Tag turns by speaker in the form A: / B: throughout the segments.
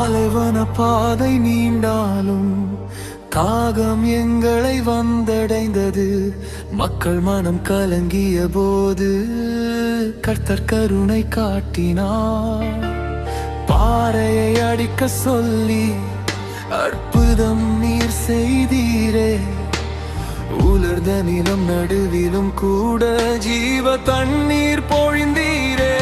A: பாலைவன பாதை நீண்டாலும் தாகம் எங்களை வந்தடைந்தது. மக்கள் மனம் கலங்கிய போது கர்த்தர் கருணை காட்டினார். பாறையை அடிக்க சொல்லி அற்புதம் நீர் செய்தீரே. உலர்ந்த நிலம் நடுவிலும் கூட ஜீவ தண்ணீர் பொழிந்தீரே.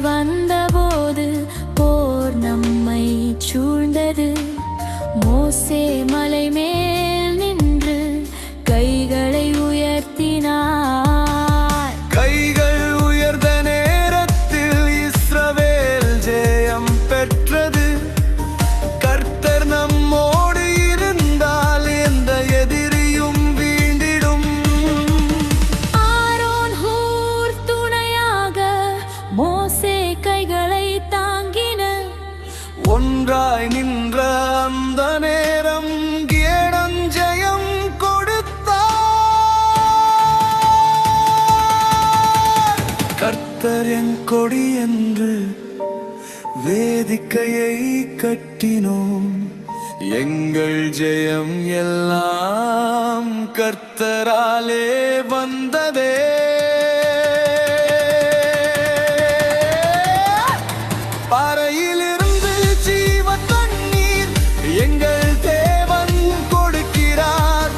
B: வந்தபோது போர் நம்மை சூழ்ந்தது. மோசே மலை மேல் நின்று கைகளை உயர்த்தினார்.
A: கைகள் உயர்ந்த நேரத்தில் இஸ்ரவேல் ஜெயம் பெற்றது. கர்த்தர் நம்மோடு இருந்தால் எந்த எதிரியும் வீண்டிடும்.
B: ஆரோன் ஹூர் துணையாக மோசே கைகளை தாங்கின.
A: ஒன்றாய் நின்ற அந்த நேரம் கேடன் ஜெயம் கொடுத்தார். கர்த்தர் என் கொடி என்று வேதிக்கையை கட்டினோம். எங்கள் ஜெயம் எல்லாம் கர்த்தராலே வந்ததே. பாறையிலிருந்து ஜீவ தண்ணீர் எங்கள் தேவன் கொடுக்கிறார்.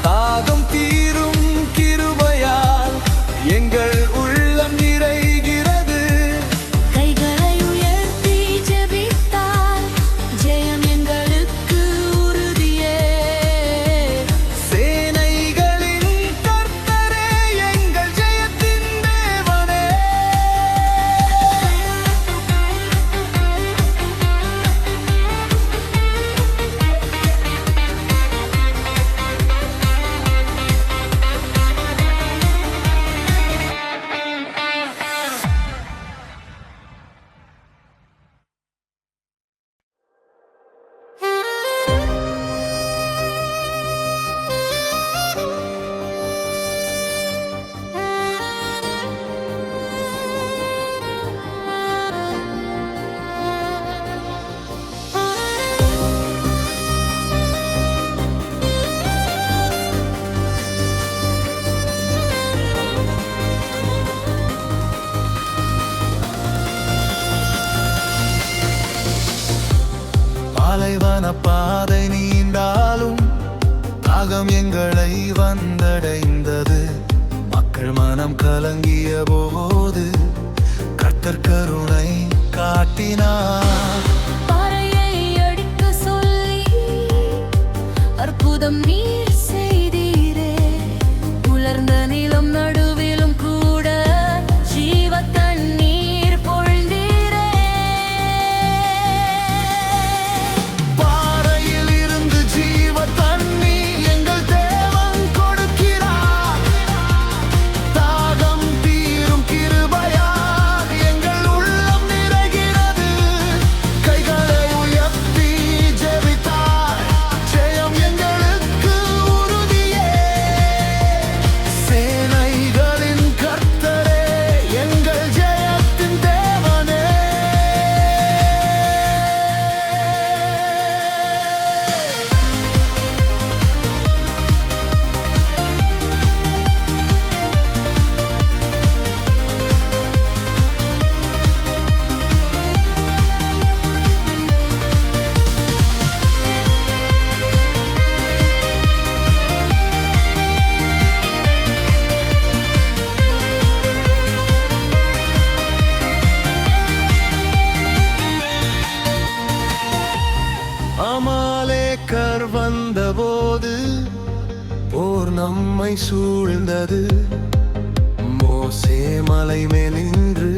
A: தாகம் தீரும் கிருபையால் எங்கள் உள்ளம் நிறைகிறது.
B: கைகளை உயர்த்தி ஜெபித்தால் ஜெயம் எங்களுக்கு உறுதியே.
A: சேனைகளின் கர்த்தரே எங்கள் ஜெயத்தின் தேவனே. பாலைவன பாதை நீண்டாலும் தாகம் எங்களை வந்தடைந்தது. மக்கள் மனம் கலங்கிய போது கர்த்தர் கருணை காட்டினார்.
B: பாறையை அடிக்க சொல்லி அற்புதம் நீர் செய்தீரே. உலர்ந்த நிலம் நடுவிலும் கூட ஜீவ தண்ணீர் பொழிந்தீரே.
A: பாறையில் இருந்து ஜீவ தண்ணீர் எங்கள் தேவன் கொடுக்கிறார். தாகம் தீரும் கிருபையால் எங்கள் உள்ளம் நிறைகிறது. வந்தபோது போர் நம்மை சூழ்ந்தது. மோசே மலை மேல் நின்று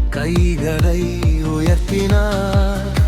A: கைகளை உயர்த்தினார்.